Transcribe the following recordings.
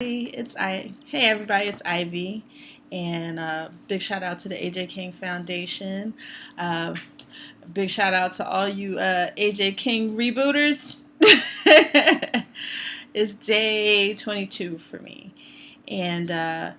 Hey everybody, it's Ivy, and big shout out to the AJ King Foundation. Uh, Big shout out to all you AJ King rebooters. It's day 22 for me, and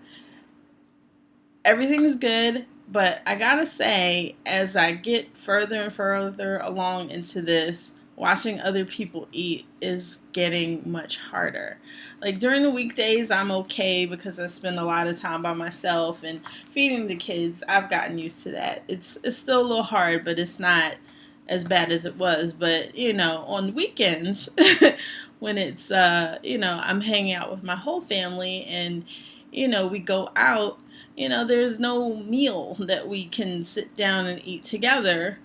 everything is good. But I gotta say, as I get further and further along into this, watching other people eat is getting much harder. Like during the weekdays, I'm okay because I spend a lot of time by myself and feeding the kids. I've gotten used to that. It's still a little hard, but it's not as bad as it was. But on weekends, when it's I'm hanging out with my whole family and we go out, there's no meal that we can sit down and eat together,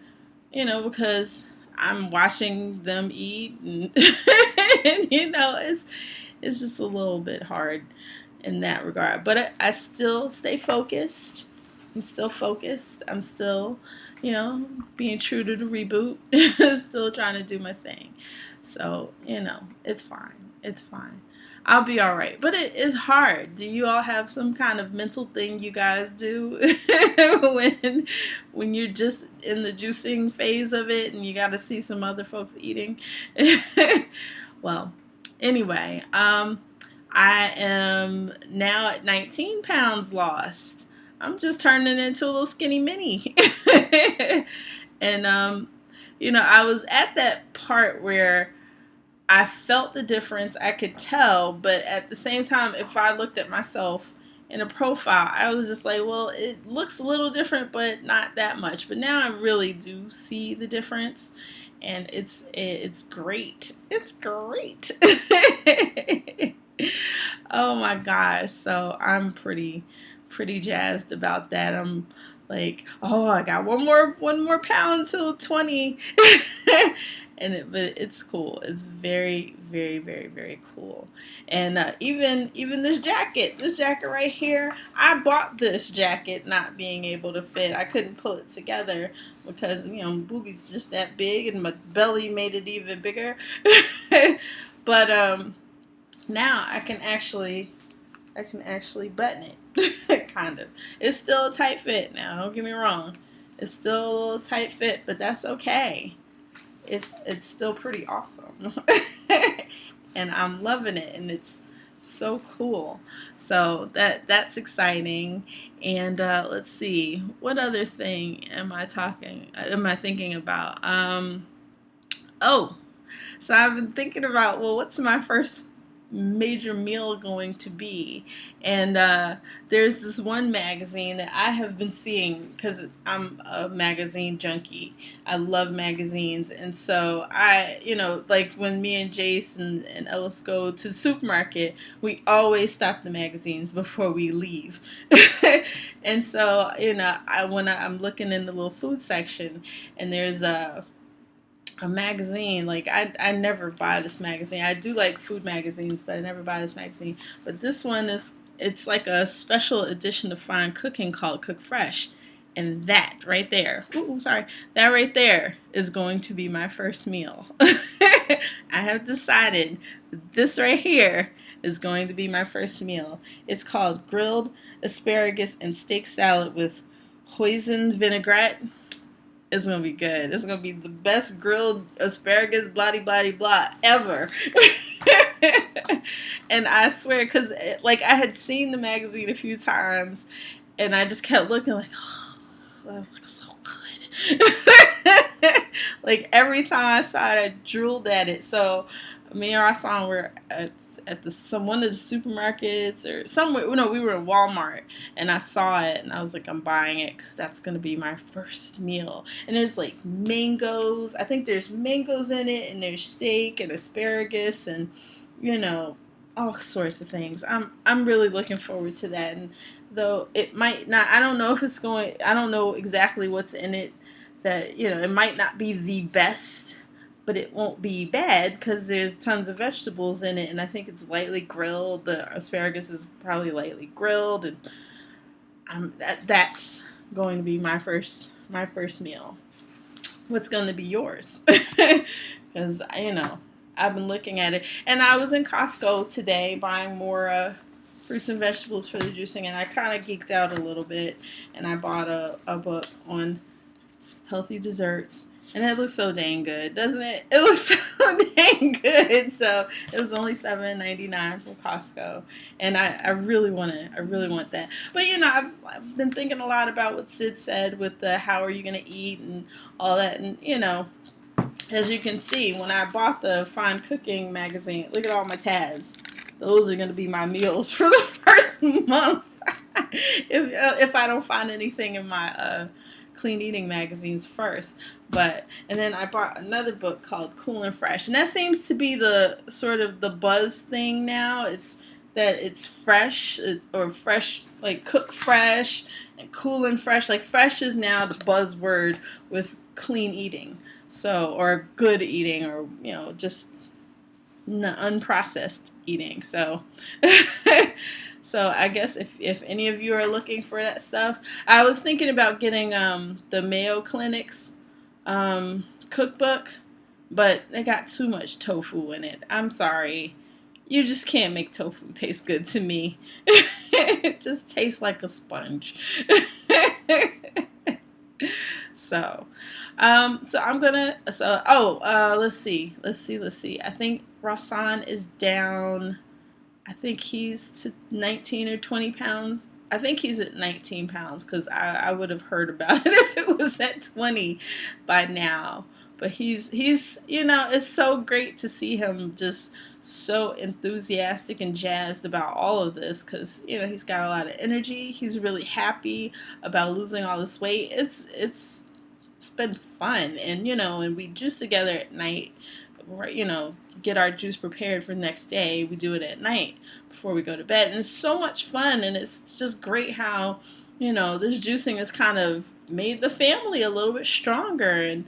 because I'm watching them eat, and, and it's just a little bit hard in that regard. But I still stay focused. I'm still focused. I'm still, being true to the reboot. Still trying to do my thing. So, it's fine. It's fine. I'll be all right. But it is hard. Do you all have some kind of mental thing you guys do when you're just in the juicing phase of it and you got to see some other folks eating? Well, anyway, I am now at 19 pounds lost. I'm just turning into a little skinny mini. And I was at that part where I felt the difference. I could tell, but at the same time, if I looked at myself in a profile, I was just like, well, it looks a little different, but not that much. But now I really do see the difference, and it's great. It's great. Oh my gosh! So I'm pretty jazzed about that. I'm like, oh, I got one more pound till 20. But it's cool. It's very, very, very, very cool. And even this jacket right here, I bought this jacket not being able to fit. I couldn't pull it together because my boobies just that big and my belly made it even bigger. But now I can actually button it. Kind of. It's still a tight fit now, don't get me wrong. It's still a little tight fit, but that's okay. It's still pretty awesome. And I'm loving it, and it's so cool. So that's exciting. And let's see, what other thing am I thinking about? Oh, so I've been thinking about, well, what's my first major meal going to be? And there's this one magazine that I have been seeing because I'm a magazine junkie. I love magazines. And so like when me and Jason and Ellis go to the supermarket, we always stop the magazines before we leave. And so I'm looking in the little food section, and there's a magazine. Like I never buy this magazine. I do like food magazines, but I never buy this magazine. But this one it's like a special edition of Fine Cooking called Cook Fresh. And that right there, that right there is going to be my first meal. I have decided that this right here is going to be my first meal. It's called Grilled Asparagus and Steak Salad with Hoisin Vinaigrette. It's gonna be good. It's gonna be the best grilled asparagus, blah blah blah ever. And I swear, because like I had seen the magazine a few times, and I just kept looking like, oh, that looks so good. Like every time I saw it, I drooled at it. So me and Rahsaan were at one of the supermarkets or somewhere. No, we were in Walmart, and I saw it, and I was like, I'm buying it because that's gonna be my first meal. And there's like mangoes. I think there's mangoes in it, and there's steak and asparagus, and all sorts of things. I'm really looking forward to that. And though it might not, I don't know if it's going. I don't know exactly what's in it. That it might not be the best, but it won't be bad because there's tons of vegetables in it, and I think it's lightly grilled. The asparagus is probably lightly grilled, and that's going to be my first meal. What's going to be yours? Because I've been looking at it. And I was in Costco today buying more fruits and vegetables for the juicing, and I kind of geeked out a little bit, and I bought a book on healthy desserts. And it looks so dang good, doesn't it? It looks so dang good. So it was only $7.99 from Costco, and I really want that. But I've been thinking a lot about what Sid said with the how are you gonna eat and all that, and as you can see, when I bought the Fine Cooking magazine, look at all my tabs. Those are gonna be my meals for the first month. if I don't find anything in my clean eating magazines first. And then I bought another book called Cool and Fresh, and that seems to be the sort of the buzz thing now. It's that it's fresh or fresh, like cook fresh, and cool and fresh. Like fresh is now the buzzword with clean eating, or good eating, or just unprocessed eating. So So I guess if any of you are looking for that stuff, I was thinking about getting the Mayo Clinic's cookbook, but they got too much tofu in it. I'm sorry. You just can't make tofu taste good to me. It just tastes like a sponge. So I'm gonna. Let's see. I think Rahsaan is down. I think he's to 19 or 20 pounds. I think he's at 19 pounds because I would have heard about it if it was at 20 by now. But he's it's so great to see him just so enthusiastic and jazzed about all of this because, he's got a lot of energy. He's really happy about losing all this weight. It's been fun. And, and we juice together at night, get our juice prepared for the next day. We do it at night before we go to bed. And it's so much fun. And it's just great how, this juicing has kind of made the family a little bit stronger. And,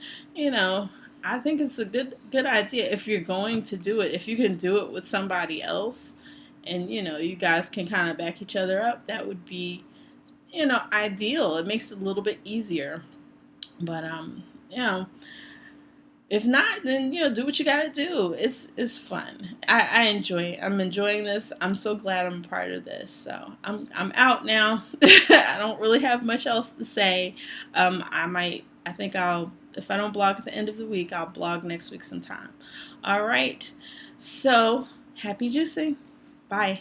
I think it's a good idea if you're going to do it. If you can do it with somebody else and, you guys can kind of back each other up, that would be, ideal. It makes it a little bit easier. But, if not, then do what you gotta do. It's fun. I enjoy it. I'm enjoying this. I'm so glad I'm a part of this. So I'm out now. I don't really have much else to say. I think if I don't blog at the end of the week, I'll blog next week sometime. All right. So happy juicing. Bye.